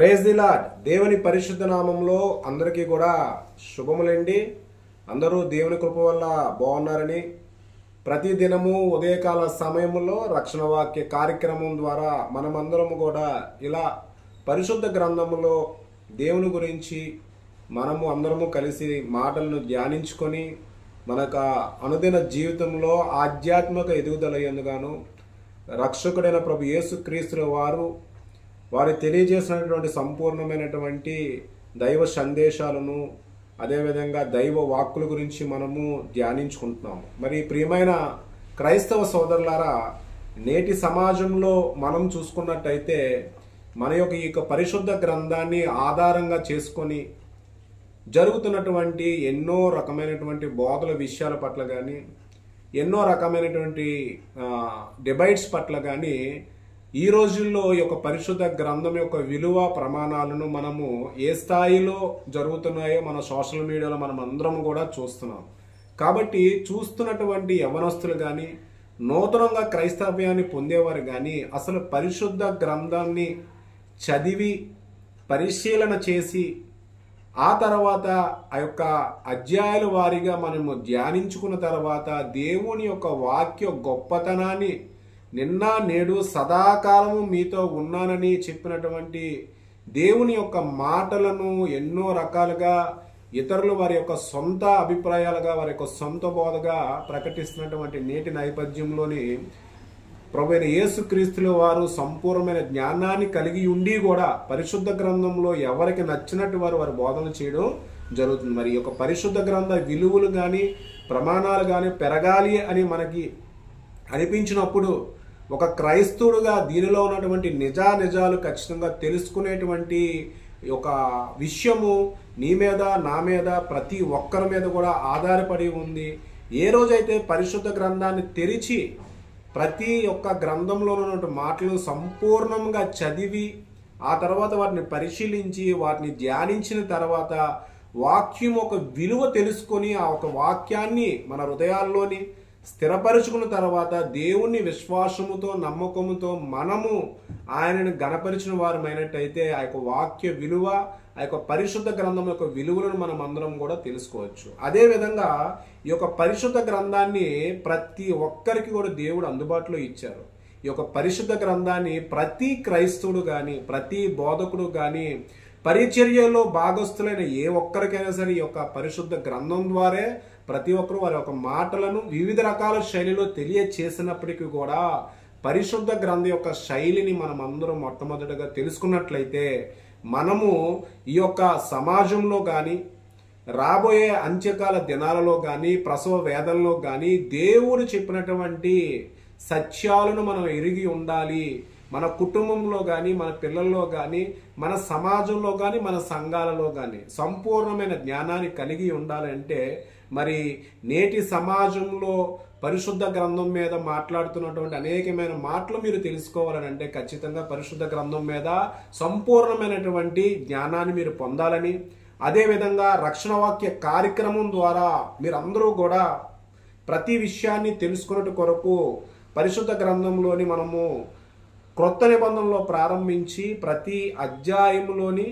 Praise the lord. దేవుని పరిశుద్ధ నామంలో అందరికీ కూడా శుభములండి. అందరూ దేవుని కృప వల్ల బాగున్నారని, ప్రతి దినము ఉదయకాల సమయంలో రక్షణ వాక్య కార్యక్రమం ద్వారా మనమందరము కూడా ఇలా పరిశుద్ధ గ్రంథములో దేవుని గురించి మనము అందరము కలిసి మాటలను ధ్యానించుకొని మనకు అనుదిన జీవితంలో ఆధ్యాత్మిక ఎదుగుదల ఎందుగాను రక్షకుడైన ప్రభు యేసుక్రీస్తు వారు తెలియజేసినటువంటి సంపూర్ణమైనటువంటి దైవ సందేశాలను, అదేవిధంగా దైవ వాక్కుల గురించి మనము ధ్యానించుకుంటున్నాము. మరి ప్రియమైన క్రైస్తవ సోదరులారా, నేటి సమాజంలో మనం చూసుకున్నట్టయితే మన యొక్క పరిశుద్ధ గ్రంథాన్ని ఆధారంగా చేసుకొని జరుగుతున్నటువంటి ఎన్నో రకమైనటువంటి బోధల విషయాల పట్ల కానీ, ఎన్నో రకమైనటువంటి డిబైట్స్ పట్ల కానీ ఈ రోజుల్లో ఈ యొక్క పరిశుద్ధ గ్రంథం యొక్క విలువ ప్రమాణాలను మనము ఏ స్థాయిలో జరుగుతున్నాయో మన సోషల్ మీడియాలో మనం అందరం కూడా చూస్తున్నాం. కాబట్టి చూస్తున్నటువంటి యవనస్తులు కానీ, నూతనంగా క్రైస్తవ్యాన్ని పొందేవారు కానీ అసలు పరిశుద్ధ గ్రంథాన్ని చదివి పరిశీలన చేసి ఆ తర్వాత ఆ యొక్క అధ్యాయాల వారీగా మనము ధ్యానించుకున్న తర్వాత దేవుని యొక్క వాక్య గొప్పతనాన్ని, నిన్న నేడు సదాకాలము మీతో ఉన్నానని చెప్పినటువంటి దేవుని యొక్క మాటలను ఎన్నో రకాలుగా ఇతరులు వారి యొక్క సొంత అభిప్రాయాలుగా, వారి యొక్క సొంత బోధగా ప్రకటిస్తున్నటువంటి నేటి నేపథ్యంలోని ప్రభువైన యేసుక్రీస్తుల వారు సంపూర్ణమైన జ్ఞానాన్ని కలిగి ఉండి కూడా పరిశుద్ధ గ్రంథంలో ఎవరికి నచ్చినట్టు వారు బోధన చేయడం జరుగుతుంది. మరి ఈ యొక్క పరిశుద్ధ గ్రంథ విలువలు కానీ ప్రమాణాలు కానీ పెరగాలి అని మనకి అనిపించినప్పుడు ఒక క్రైస్తవుడుగా దీనిలో ఉన్నటువంటి నిజాలు ఖచ్చితంగా తెలుసుకునేటువంటి ఒక విషయము నీ మీద, నా మీద, ప్రతి ఒక్కరి మీద కూడా ఆధారపడి ఉంది. ఏ రోజైతే పరిశుద్ధ గ్రంథాన్ని తెరిచి ప్రతి ఒక్క గ్రంథంలో ఉన్నటువంటి మాటలు సంపూర్ణంగా చదివి ఆ తర్వాత వాటిని పరిశీలించి వాటిని ధ్యానించిన తర్వాత వాక్యం ఒక విలువ తెలుసుకొని ఆ ఒక వాక్యాన్ని మన హృదయాల్లోని స్థిరపరుచుకున్న తర్వాత దేవుణ్ణి విశ్వాసముతో, నమ్మకముతో మనము ఆయనను గణపరిచిన వారమైనట్టయితే ఆ యొక్క వాక్య విలువ, ఆ యొక్క పరిశుద్ధ గ్రంథం యొక్క విలువలను మనం అందరం కూడా తెలుసుకోవచ్చు. అదేవిధంగా ఈ యొక్క పరిశుద్ధ గ్రంథాన్ని ప్రతి ఒక్కరికి కూడా దేవుడు అందుబాటులో ఇచ్చారు. ఈ యొక్క పరిశుద్ధ గ్రంథాన్ని ప్రతి క్రైస్తవుడు కానీ, ప్రతి బోధకుడు కానీ, పరిచర్యలో భాగస్థులైన ఏ ఒక్కరికైనా సరే ఈ యొక్క పరిశుద్ధ గ్రంథం ద్వారే ప్రతి ఒక్కరు వారి యొక్క మాటలను వివిధ రకాల శైలిలో తెలియచేసినప్పటికీ కూడా పరిశుద్ధ గ్రంథం యొక్క శైలిని మనం అందరం మొట్టమొదటిగా తెలుసుకున్నట్లయితే మనము ఈ యొక్క సమాజంలో కానీ, రాబోయే అంత్యకాల దినాలలో కానీ, ప్రసవ వేదనలో కానీ దేవుడు చెప్పినటువంటి సత్యాలను మనం ఎరిగి ఉండాలి. మన కుటుంబంలో కానీ, మన పిల్లల్లో కానీ, మన సమాజంలో కానీ, మన సంఘాలలో కానీ సంపూర్ణమైన జ్ఞానాన్ని కలిగి ఉండాలంటే మరి నేటి సమాజంలో పరిశుద్ధ గ్రంథం మీద మాట్లాడుతున్నటువంటి అనేకమైన మాటలు మీరు తెలుసుకోవాలని అంటే ఖచ్చితంగా పరిశుద్ధ గ్రంథం మీద సంపూర్ణమైనటువంటి జ్ఞానాన్ని మీరు పొందాలని, అదేవిధంగా రక్షణ వాక్య కార్యక్రమం ద్వారా మీరందరూ కూడా ప్రతి విషయాన్ని తెలుసుకున్నట్టు కొరకు పరిశుద్ధ గ్రంథంలోని మనము క్రొత్త నిబంధనలో ప్రారంభించి ప్రతి అధ్యాయంలోని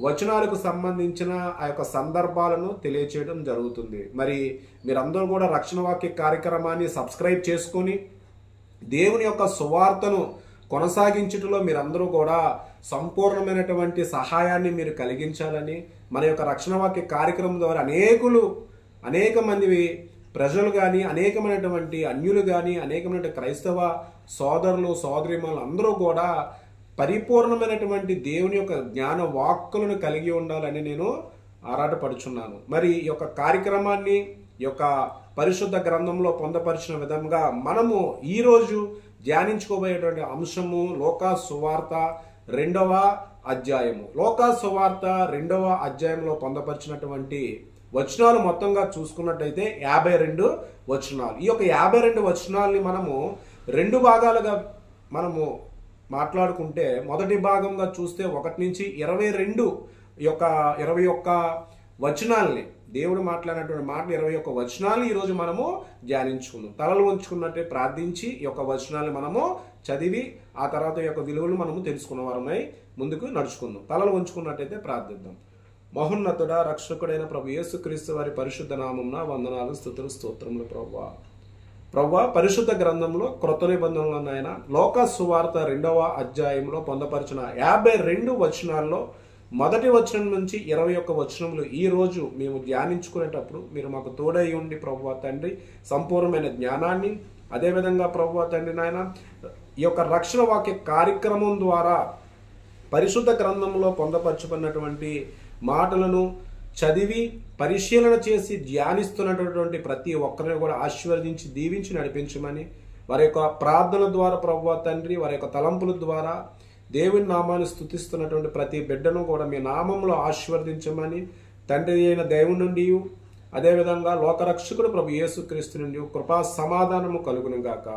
వచనాలకు సంబంధించిన ఆ యొక్క సందర్భాలను తెలియచేయడం జరుగుతుంది. మరి మీరందరూ కూడా రక్షణ వాక్య కార్యక్రమాన్ని సబ్స్క్రైబ్ చేసుకొని దేవుని యొక్క సువార్తను కొనసాగించుటలో మీరందరూ కూడా సంపూర్ణమైనటువంటి సహాయాన్ని మీరు కలిగించాలని, మన యొక్క రక్షణ వాక్య కార్యక్రమం ద్వారా అనేక మంది ప్రజలు కానీ, అనేకమైనటువంటి అన్యులు కానీ, అనేకమైనటువంటి క్రైస్తవ సోదరులు, సోదరీమణులు అందరూ కూడా పరిపూర్ణమైనటువంటి దేవుని యొక్క జ్ఞాన వాక్కులను కలిగి ఉండాలని నేను ఆరాటపడుచున్నాను. మరి ఈ యొక్క కార్యక్రమాన్ని ఈ యొక్క పరిశుద్ధ గ్రంథంలో పొందపరిచిన విధంగా మనము ఈరోజు ధ్యానించుకోబోయేటువంటి అంశము లూకా సువార్త 2వ అధ్యాయము. లూకా సువార్త 2వ అధ్యాయంలో పొందపరిచినటువంటి వచనాలు మొత్తంగా చూసుకున్నట్టయితే 52 వచనాలు. ఈ యొక్క 52 వచనాలని మనము 2 భాగాలుగా మనము మాట్లాడుకుంటే, మొదటి భాగంగా చూస్తే 1 నుంచి 22 21 వచనాల్ని దేవుడు మాట్లాడినటువంటి మాటలు 21 వచనాలు ఈరోజు మనము ధ్యానించుకుందాం. తలలు ఉంచుకున్నట్టే ప్రార్థించి ఈ యొక్క వచనాలను మనము చదివి ఆ తర్వాత యొక్క విలువలు మనము తెలుసుకున్న వారమై ముందుకు నడుచుకుందాం. తలలు ఉంచుకున్నట్టయితే ప్రార్థిద్దాం. మహోన్నతుడా, రక్షకుడైన ప్రభు యేసుక్రీస్తు వారి పరిశుద్ధ నామమున వందనాలు, స్తుతులు, స్తోత్రములు. ప్రభువా, పరిశుద్ధ గ్రంథంలో క్రొత్త నిబంధనలో నాయన లోకా సువార్త 2వ అధ్యాయంలో పొందపరిచిన 52 వచనాల్లో మొదటి వచనం నుంచి 21 వచనములు ఈ రోజు మేము ధ్యానించుకునేటప్పుడు మీరు మాకు తోడై ఉండి ప్రభువా తండ్రి సంపూర్ణమైన జ్ఞానాన్ని, అదేవిధంగా ప్రభువా తండ్రి నాయన ఈ యొక్క రక్షణ వాక్య కార్యక్రమం ద్వారా పరిశుద్ధ గ్రంథంలో పొందపరచుకున్నటువంటి మాటలను చదివి పరిశీలన చేసి ధ్యానిస్తున్నటువంటి ప్రతి ఒక్కరిని కూడా ఆశీర్వదించి దీవించి నడిపించమని, వారి యొక్క ప్రార్థన ద్వారా ప్రభువా తండ్రి వారి యొక్క తలంపుల ద్వారా దేవుని నామాన్ని స్తుతిస్తున్నటువంటి ప్రతి బిడ్డను కూడా మీ నామంలో ఆశీర్వదించమని, తండ్రి అయిన దేవుని నుండి అదేవిధంగా లోకరక్షకుడు ప్రభు యేసుక్రీస్తు నుండి కృపా సమాధానము కలుగును గాక.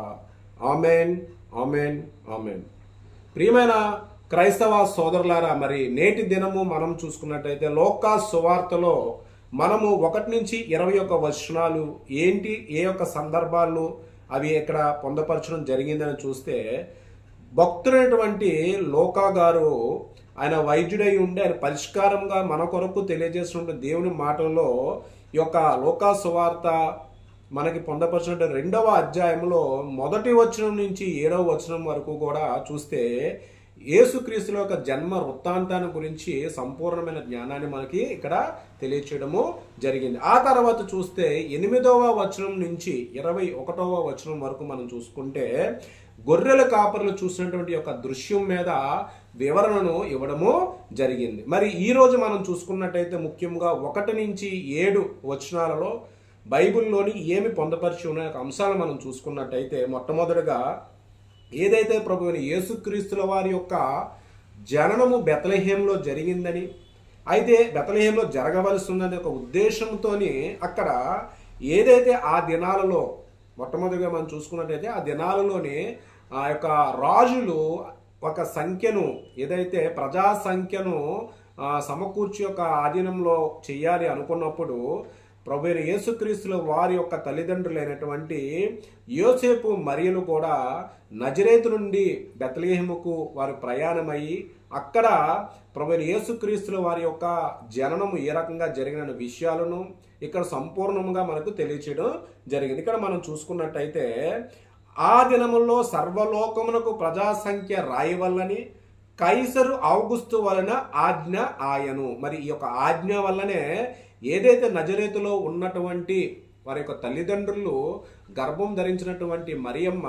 Amen, amen, amen. ప్రియమైన క్రైస్తవ సోదరులారా, మరి నేటి దినము మనం చూసుకున్నట్టయితే లోకా సువార్తలో మనము 1 నుంచి 21 వచనాలు ఏంటి, ఏ యొక్క సందర్భాల్లో అవి ఇక్కడ పొందపరచడం జరిగిందని చూస్తే, భక్తుడైనటువంటి లోకా గారు ఆయన వైద్యుడై ఉండి ఆయన పరిష్కారంగా మన కొరకు తెలియజేస్తున్న దేవుని మాటల్లో ఈ యొక్క లోకా సువార్త మనకి పొందపరిచిన 2వ అధ్యాయంలో మొదటి వచనం నుంచి 7వ వచనం వరకు కూడా చూస్తే యేసుక్రీస్తుల యొక్క జన్మ వృత్తాంతాన్ని గురించి సంపూర్ణమైన జ్ఞానాన్ని మనకి ఇక్కడ తెలియచేయడము జరిగింది. ఆ తర్వాత చూస్తే 8వ వచనం నుంచి 21వ వచనం వరకు మనం చూసుకుంటే గొర్రెల కాపరులు చూసినటువంటి యొక్క దృశ్యం మీద వివరణను ఇవ్వడము జరిగింది. మరి ఈ రోజు మనం చూసుకున్నట్టయితే ముఖ్యంగా 1 నుంచి 7 వచనాలలో బైబిల్లోని ఏమి పొందపరిచి ఉన్న అంశాలు మనం చూసుకున్నట్టయితే, మొట్టమొదటిగా ఏదైతే ప్రభువైన యేసుక్రీస్తుల వారి యొక్క జననము బెత్లెహేంలో జరిగిందని, అయితే బెత్లెహేంలో జరగవలసి ఉందనే ఒక ఉద్దేశంతోని అక్కడ ఏదైతే ఆ దినాలలో మొట్టమొదటిగా మనం చూసుకున్నట్టయితే ఆ దినాలలోనే ఆ యొక్క రాజులు ఒక సంఖ్యను, ఏదైతే ప్రజా సంఖ్యను సమకూర్చి యొక్క ఆధీనంలో చెయ్యాలి అనుకున్నప్పుడు ప్రభువైన యేసుక్రీస్తుల వారి యొక్క తల్లిదండ్రులైనటువంటి యోసేపు మరియలు కూడా నజరేతు నుండి బెత్లెహేముకు వారు ప్రయాణమయ్యి అక్కడ ప్రభువైన యేసుక్రీస్తుల వారి యొక్క జననము ఏ రకంగా జరిగిన విషయాలను ఇక్కడ సంపూర్ణంగా మనకు తెలియచేయడం జరిగింది. ఇక్కడ మనం చూసుకున్నట్టయితే ఆ దినముల్లో సర్వలోకమునకు ప్రజా సంఖ్య రాయవల్లని కైసరు ఔగుస్తు వలన ఆజ్ఞ ఆయను. మరి ఈ యొక్క ఆజ్ఞ వల్లనే ఏదైతే నజరేతులో ఉన్నటువంటి వారి యొక్క తల్లిదండ్రులు గర్భం ధరించినటువంటి మరియమ్మ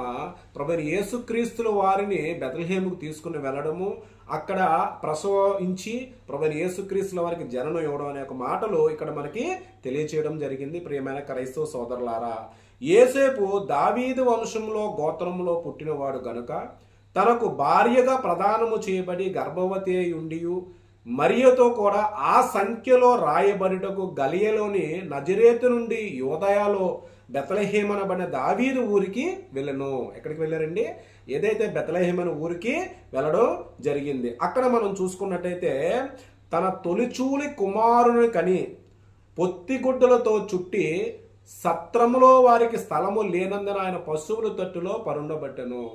ప్రభువైన యేసుక్రీస్తుల వారిని బెత్లెహేముకు తీసుకుని వెళ్ళడము, అక్కడ ప్రసవించి ప్రభువైన యేసుక్రీస్తుల వారికి జననం ఇవ్వడం అనే ఒక మాటలు ఇక్కడ మనకి తెలియచేయడం జరిగింది. ప్రియమైన క్రైస్తవ సోదరులారా, యోసేపు దావీదు వంశంలో గోత్రంలో పుట్టినవాడు గనుక తనకు భార్యగా ప్రదానము చేయబడి గర్భవతి అయి ఉండి మరియతో కూడా ఆ సంఖ్యలో రాయబడిటకు గలియలోని నజరేతు నుండి యూదయలో బెత్లెహేము అనబడిన దావీదు ఊరికి వెళ్ళను. ఎక్కడికి వెళ్ళారండి? ఏదైతే బెత్లెహేము అనే ఊరికి వెళ్ళడం జరిగింది. అక్కడ మనం చూసుకున్నట్టయితే తన తొలిచూలి కుమారుని కని పొత్తిగుడ్డలతో చుట్టి సత్రములో వారికి స్థలము లేనందున ఆయన పశువుల తట్టులో పరుండబట్టెను.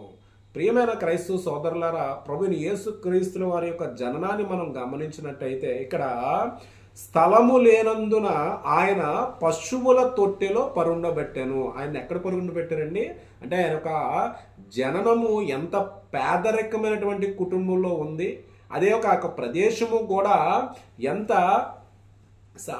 ప్రియమైన క్రైస్తవ సోదరులారా, ప్రభువైన యేసుక్రీస్తుల వారి యొక్క జననాన్ని మనం గమనించినట్టయితే ఇక్కడ స్థలము లేనందున ఆయన పశువుల తొట్టెలో పరుండబెట్టాను. ఆయన ఎక్కడ పరుండబెట్టారండి అంటే ఆయన యొక్క జననము ఎంత పేదరికమైనటువంటి కుటుంబంలో ఉంది, అదే ఒక ప్రదేశము కూడా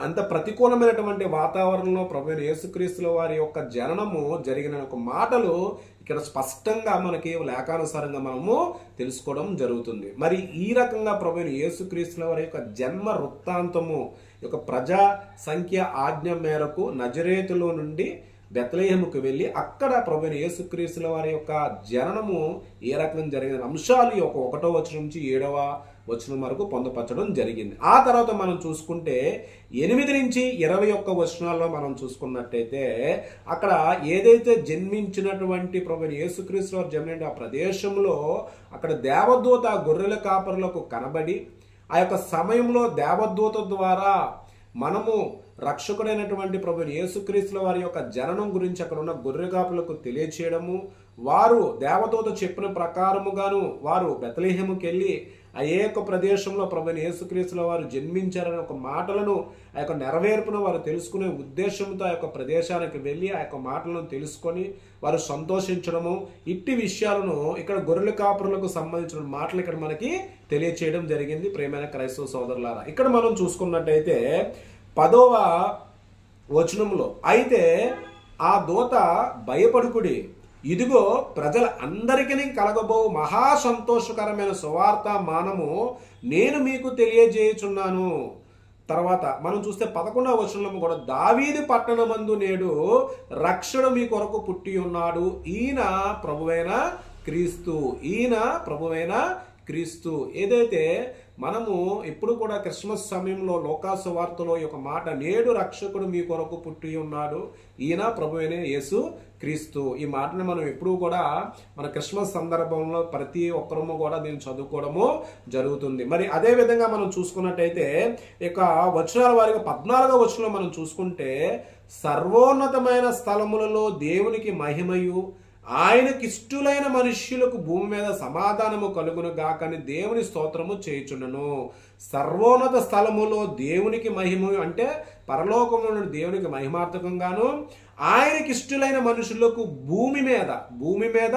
అంత ప్రతికూలమైనటువంటి వాతావరణంలో ప్రభువైన యేసుక్రీస్తుల వారి యొక్క జననము జరిగిన ఒక మాటలు ఇక్కడ స్పష్టంగా మనకి లేఖానుసారంగా మనము తెలుసుకోవడం జరుగుతుంది. మరి ఈ రకంగా ప్రభువైన యేసుక్రీస్తుల వారి యొక్క జన్మ వృత్తాంతము యొక్క ప్రజా సంఖ్య ఆజ్ఞ మేరకు నజరేతులో నుండి బెత్లెహేముకు వెళ్ళి అక్కడ ప్రభువైన యేసుక్రీస్తుల వారి యొక్క జననము ఏ రకంగా జరిగిన అంశాలు 1వ వచనం నుంచి 7వ వచనం వరకు పొందపరచడం జరిగింది. ఆ తర్వాత మనం చూసుకుంటే 8 నుంచి 21 వచనాల్లో మనం చూసుకున్నట్టయితే అక్కడ ఏదైతే జన్మించినటువంటి ప్రభువైన యేసుక్రీస్తు వారు జన్మించిన ఆ ప్రదేశంలో అక్కడ దేవదూత గొర్రెల కాపరులకు కనబడి ఆ యొక్క సమయంలో దేవదూత ద్వారా మనము రక్షకుడైనటువంటి ప్రభు యేసుక్రీస్తుల వారి యొక్క జననం గురించి అక్కడ ఉన్న గొర్రెకాపులకు తెలియచేయడము, వారు దేవదూత చెప్పిన ప్రకారముగాను వారు బెత్లెహేముకి వెళ్ళి ఆ యొక్క ప్రదేశంలో ప్రభు యేసుక్రీస్తుల వారు జన్మించారనే ఒక మాటలను ఆ యొక్క నెరవేర్పును వారు తెలుసుకునే ఉద్దేశంతో ఆ యొక్క ప్రదేశానికి వెళ్ళి ఆ యొక్క మాటలను తెలుసుకొని వారు సంతోషించడము, ఇట్టి విషయాలను ఇక్కడ గొర్రెల కాపురులకు సంబంధించిన మాటలు ఇక్కడ మనకి తెలియచేయడం జరిగింది. ప్రియమైన క్రైస్తవ సోదరులారా, ఇక్కడ మనం చూసుకున్నట్టయితే 10వ వచనంలో, అయితే ఆ దూత భయపడుకుడి, ఇదిగో ప్రజల అందరికీ కలగబో మహా సంతోషకరమైన సువార్త మానము నేను మీకు తెలియజేయుచున్నాను. తర్వాత మనం చూస్తే 11వ వచనంలో కూడా, దావీదు పట్టణమందు నేడు రక్షణ మీ కొరకు పుట్టి ఉన్నాడు, ఈయన ప్రభువైన క్రీస్తు, ఈయన ప్రభువైన క్రీస్తు. ఏదైతే మనము ఇప్పుడు కూడా క్రిస్మస్ సమయంలో లోకాసు వార్తలో ఒక మాట, నేడు రక్షకుడు మీ కొరకు పుట్టి ఉన్నాడు, ఈయన ప్రభువైన యేసు క్రీస్తు. ఈ మాటని మనం ఎప్పుడూ కూడా మన క్రిస్మస్ సందర్భంలో ప్రతి ఒక్కరము కూడా దీన్ని చదువుకోవడము జరుగుతుంది. మరి అదే విధంగా మనం చూసుకున్నట్టయితే ఇక వచనాల వారిగా 14వ వచనంలో మనం చూసుకుంటే, సర్వోన్నతమైన స్థలములలో దేవునికి మహిమయు ఆయనకిష్టులైన మనుష్యులకు భూమి మీద సమాధానము కలుగును గాకని దేవుని స్తోత్రము చేయుచున్నను. సర్వోన్నత స్థలములో దేవునికి మహిమ అంటే పరలోకంలో దేవునికి మహిమార్థకంగాను, ఆయనకి ఇష్టలైన మనుషులకు భూమి మీద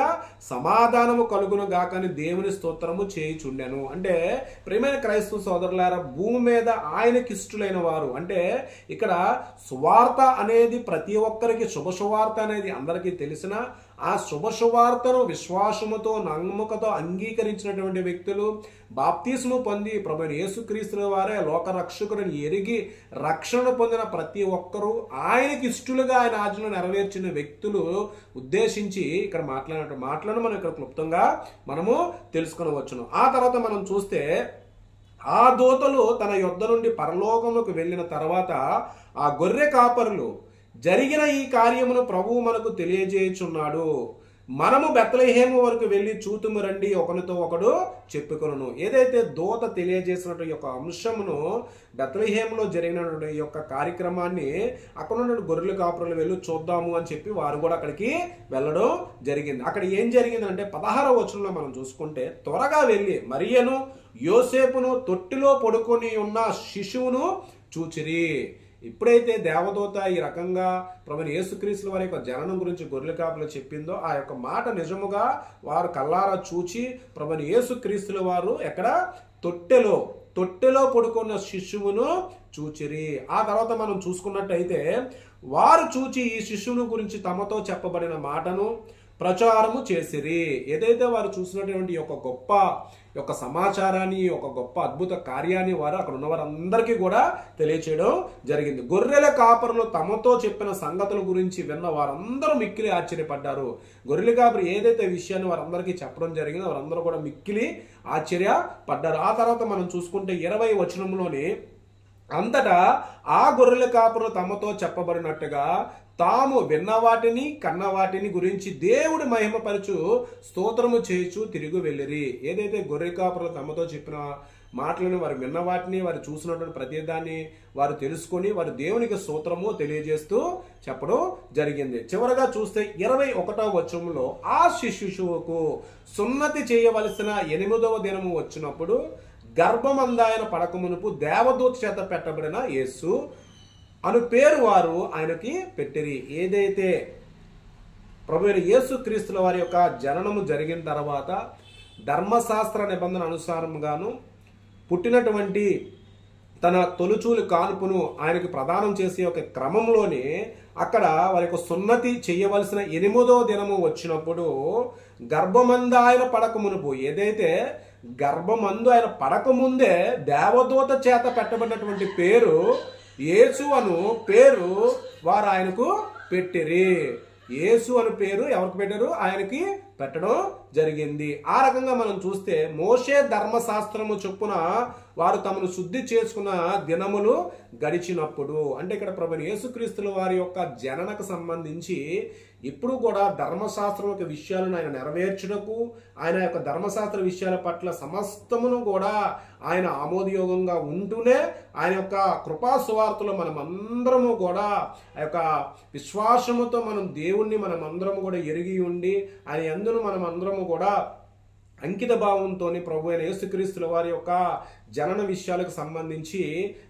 సమాధానము కలుగును గాకని దేవుని స్తోత్రము చేయుచుండెను. అంటే ప్రియమైన క్రైస్తవ సోదరులారా, భూమి మీద ఆయనకి ఇష్టలైన వారు అంటే ఇక్కడ సువార్త అనేది ప్రతి ఒక్కరికి శుభవార్త అనేది అందరికీ తెలిసిన ఆ శుభవార్తను విశ్వాసముతో నమ్మకతో అంగీకరించినటువంటి వ్యక్తులు, బాప్తిస్ము పొంది ప్రభు యేసుక్రీస్తు వారే లోక రక్షకుడిని ఎరిగి రక్షణ పొందిన ప్రతి ఒక్కరూ ఆయనకి ఇష్టలుగా ఆయన ఆజ్ఞలు నెరవేర్చిన వ్యక్తులు ఉద్దేశించి ఇక్కడ మాట్లాడిన మాటలను మనం ఇక్కడ క్లుప్తంగా మనము తెలుసుకొనవచ్చును. ఆ తర్వాత మనం చూస్తే, ఆ దూతలు తన యొద్ద నుండి పరలోకంలోకి వెళ్ళిన తర్వాత ఆ గొర్రె కాపరులు జరిగిన ఈ కార్యమును ప్రభువు మనకు తెలియజేయుచున్నాడు, మనము బెత్లెహేము వరకు వెళ్ళి చూతుము రండి, ఒకరితో ఒకడు చెప్పుకొనును. ఏదైతే దూత తెలియజేసినటువంటి యొక్క అంశమును, బెత్లెహేములో జరిగినటువంటి యొక్క కార్యక్రమాన్ని అక్కడ ఉన్న గొర్రెల కాపురులు వెళ్ళి చూద్దాము అని చెప్పి వారు కూడా అక్కడికి వెళ్ళడం జరిగింది. అక్కడ ఏం జరిగిందంటే 16వ వచనంలో మనం చూసుకుంటే, త్వరగా వెళ్ళి మరియను యోసేపును తొట్టిలో పడుకొని ఉన్న శిశువును చూచిరి. ఎప్పుడైతే దేవదూత ఈ రకంగా ప్రభువైన యేసుక్రీస్తు వారి యొక్క జననం గురించి గొర్రెల కాపులు చెప్పిందో, ఆ యొక్క మాట నిజముగా వారు కల్లారా చూచి ప్రభువైన యేసుక్రీస్తుల వారు ఎక్కడ తొట్టెలో పడుకున్న శిశువును చూచిరి. ఆ తర్వాత మనం చూసుకున్నట్టయితే, వారు చూచి ఈ శిశువును గురించి తమతో చెప్పబడిన మాటను ప్రచారము చేసిరి. ఏదైతే వారు చూసినటువంటి ఒక గొప్ప యొక్క సమాచారాన్ని, ఒక గొప్ప అద్భుత కార్యాన్ని వారు అక్కడ ఉన్న వారందరికీ కూడా తెలియచేయడం జరిగింది. గొర్రెల కాపరులు తమతో చెప్పిన సంగతుల గురించి విన్న వారందరూ మిక్కిలి ఆశ్చర్యపడ్డారు. గొర్రెల కాపరు ఏదైతే విషయాన్ని వారందరికీ చెప్పడం జరిగిందో వారందరూ కూడా మిక్కిలి ఆశ్చర్యపడ్డారు. ఆ తర్వాత మనం చూసుకుంటే 20వ వచనంలోని, అంతటా ఆ గొర్రెల కాపరులు తమతో చెప్పబడినట్టుగా తాము విన్న వాటిని కన్న వాటిని గురించి దేవుడి మహిమపరచు స్తోత్రము చేయుచు తిరిగి వెళ్ళిరి. ఏదైతే గొర్రె కాపరులు తమతో చెప్పిన మాటలను, వారు విన్న వాటిని, వారు చూసినటువంటి ప్రతిదాన్ని వారు తెలుసుకొని వారు దేవునికి స్తోత్రము తెలియజేస్తూ చెప్పడం జరిగింది. చివరగా చూస్తే 21వ వచనంలో, ఆ శిశువుకు సున్నతి చేయవలసిన 8వ దినము వచ్చినప్పుడు గర్భమందాయన పడకమునుపు దేవదూత చేత పెట్టబడిన యేసు అను పేరు వారు ఆయనకి పెట్టిరి. ఏదైతే ప్రభువైన యేసుక్రీస్తుల వారి యొక్క జననము జరిగిన తర్వాత ధర్మశాస్త్ర నిబంధన అనుసారంగాను పుట్టినటువంటి తన తొలుచూలు కానుపును ఆయనకు ప్రదానం చేసే ఒక క్రమంలోనే అక్కడ వారి యొక్క సున్నతి చేయవలసిన 8వ దినము వచ్చినప్పుడు గర్భమందు ఆయన పడకమునుపు, ఏదైతే గర్భమందు ఆయన పడకముందే దేవదూత చేత పెట్టబడినటువంటి పేరు యేసు అను పేరు వారు ఆయనకు పెట్టిరి. యేసు అను పేరు ఎవరికి పెట్టారు? ఆయనకి పెట్టడం జరిగింది. ఆ రకంగా మనం చూస్తే మోషే ధర్మశాస్త్రము చొప్పున వారు తమను శుద్ధి చేసుకున్న దినములు గడిచినప్పుడు, అంటే ఇక్కడ ప్రభువైన యేసుక్రీస్తుల వారి యొక్క జననకు సంబంధించి ఇప్పుడు కూడా ధర్మశాస్త్రం యొక్క విషయాలను ఆయన నెరవేర్చుటకు, ఆయన యొక్క ధర్మశాస్త్ర విషయాల పట్ల సమస్తమును కూడా ఆయన ఆమోదయోగంగా ఉంటూనే ఆయన యొక్క కృపా సువార్తలో మనం అందరము కూడా ఆ యొక్క విశ్వాసముతో మనం దేవుణ్ణి మనం అందరము కూడా ఎరిగి ఉండి ఆయన యందును మనం అందరము కూడా అంకిత భావంతో ప్రభు అయిన యేసుక్రీస్తుల వారి యొక్క జనన విషయాలకు సంబంధించి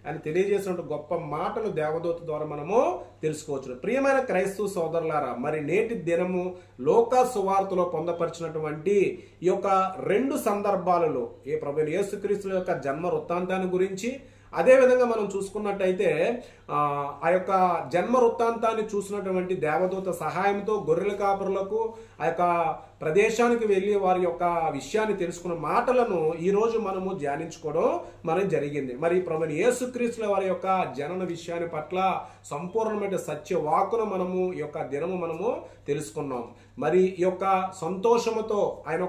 ఆయన తెలియజేసినటువంటి గొప్ప మాటలు దేవదూత ద్వారా మనము తెలుసుకోవచ్చు. ప్రియమైన క్రైస్తవ సోదరులారా, మరి నేటి దినము లోకా సువార్తలో పొందపరిచినటువంటి ఈ యొక్క 2 సందర్భాలలో ఏ ప్రభు అయిన యేసుక్రీస్తుల యొక్క జన్మ వృత్తాంతాన్ని గురించి, అదేవిధంగా మనం చూసుకున్నట్టయితే ఆ యొక్క జన్మ వృత్తాంతాన్ని చూసినటువంటి దేవదూత సహాయంతో గొర్రెల కాపరులకు ఆ యొక్క ప్రదేశానికి వెళ్ళి వారి యొక్క విషయాన్ని తెలుసుకున్న మాటలను ఈరోజు మనము ధ్యానించుకోవడం మనకు జరిగింది. మరి ప్రభువైన యేసుక్రీస్తుల వారి యొక్క జనన విషయాన్ని పట్ల సంపూర్ణమైన సత్య వాక్కును మనము ఈ యొక్క దినము మనము తెలుసుకున్నాం. మరి ఈ యొక్క సంతోషముతో ఆయన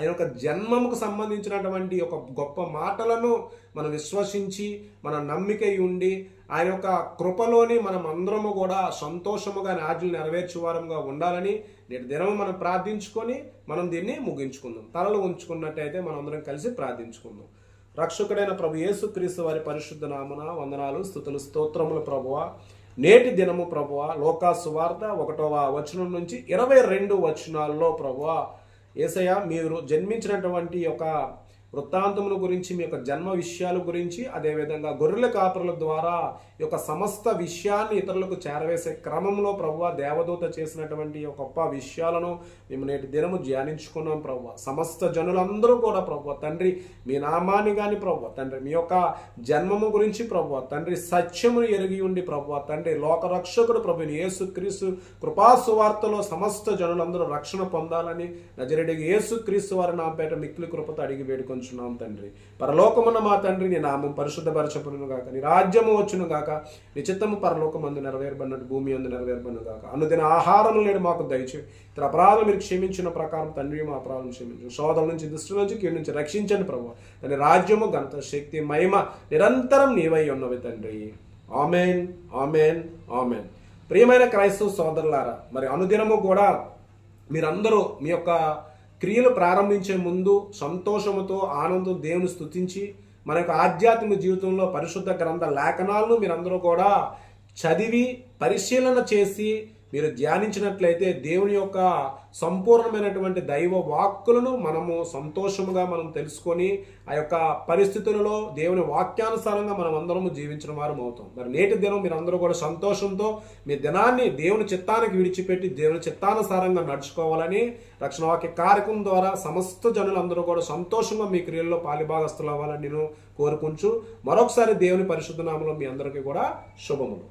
యొక్క జన్మముకు సంబంధించినటువంటి ఒక గొప్ప మాటలను మనం విశ్వసించి మన నమ్మిక ఉండి ఆయన యొక్క కృపలోని మనం అందరము కూడా సంతోషముగా ఆజ్ఞలు నెరవేర్చే వారంగా ఉండాలని నేటి దినము మనం ప్రార్థించుకొని మనం దీన్ని ముగించుకుందాం. తలలు ఉంచుకున్నట్టయితే మనం అందరం కలిసి ప్రార్థించుకుందాం. రక్షకుడైన ప్రభు యేసుక్రీస్తు వారి పరిశుద్ధ నామమున వందనాలు, స్తుతులు, స్తోత్రములు ప్రభువా. నేటి దినము ప్రభువా లోకా సువార్త 1వ వచనం నుంచి 22 వచనాల్లో ప్రభువా యేసయ్య మీరు జన్మించినటువంటి యొక్క వృత్తాంతముల గురించి, మీ యొక్క జన్మ విషయాల గురించి, అదేవిధంగా గొర్రెల కాపరుల ద్వారా ఈ యొక్క సమస్త విషయాన్ని ఇతరులకు చేరవేసే క్రమంలో ప్రభువా దేవదూత చేసినటువంటి గొప్ప విషయాలను మేము నేటి దినము ధ్యానించుకున్నాం ప్రభువా. సమస్త జనులందరూ కూడా ప్రభువా తండ్రి మీ నామాన్ని కానీ ప్రభువా తండ్రి మీ యొక్క జన్మము గురించి ప్రభువా తండ్రి సత్యమును ఎరిగి ఉండి ప్రభువా తండ్రి లోకరక్షకుడు ప్రభుని యేసుక్రీస్తు కృపా సువార్తలో సమస్త జనులందరూ రక్షణ పొందాలని నజరేయుడైన యేసుక్రీస్తు వారి నామపేట మిక్కిలి కృపతో అడిగి వేడుకొంచున్నాం తండ్రి. పరలోకమున్న మా తండ్రి నీ నామం పరిశుద్ధపరచబడును గాక, నీ రాజ్యము వచ్చును గాక, నీ చిత్తము పరలోకమందు నెరవేర్బడినట్టు భూమి యందు నెరవేర్బడును గాక. అనుదిన ఆహారము నేడు మాకు దయచేయి. ఇతర అపరాధం మీరు క్షమించిన ప్రకారం తండ్రి మా అపరాధం క్షమించు. శోధన నుంచి, దుష్టు నుంచి, కీడు నుంచి రక్షించండి ప్రభువా. దాని రాజ్యము, ఘనత, శక్తి, మహిమ నిరంతరం నీవై ఉన్నవి తండ్రి. Amen, amen, amen. ప్రియమైన క్రైస్తవ సోదరులారా, మరి అనుదినము కూడా మీరందరూ మీ యొక్క క్రియలు ప్రారంభించే ముందు సంతోషముతో ఆనందం దేవుని స్తుతించి మన యొక్క ఆధ్యాత్మిక జీవితంలో పరిశుద్ధ గ్రంథ లేఖనాలను మీరందరూ కూడా చదివి పరిశీలన చేసి మీరు ధ్యానించినట్లయితే దేవుని యొక్క సంపూర్ణమైనటువంటి దైవ వాక్కులను మనము సంతోషముగా మనం తెలుసుకొని ఆ యొక్క పరిస్థితులలో దేవుని వాక్యానుసారంగా మనం అందరము జీవించిన వారం అవుతాం. మరి నేటి దినం మీరందరూ కూడా సంతోషంతో మీ దినాన్ని దేవుని చిత్తానికి విడిచిపెట్టి దేవుని చిత్తానుసారంగా నడుచుకోవాలని రక్షణ వాక్య కార్యక్రమం ద్వారా సమస్త జనులందరూ కూడా సంతోషంగా మీ క్రియల్లో పాలిభాగస్తులు అవ్వాలని నేను కోరుకుంటూ మరొకసారి దేవుని పరిశుద్ధ నామములో మీ అందరికీ కూడా శుభములు.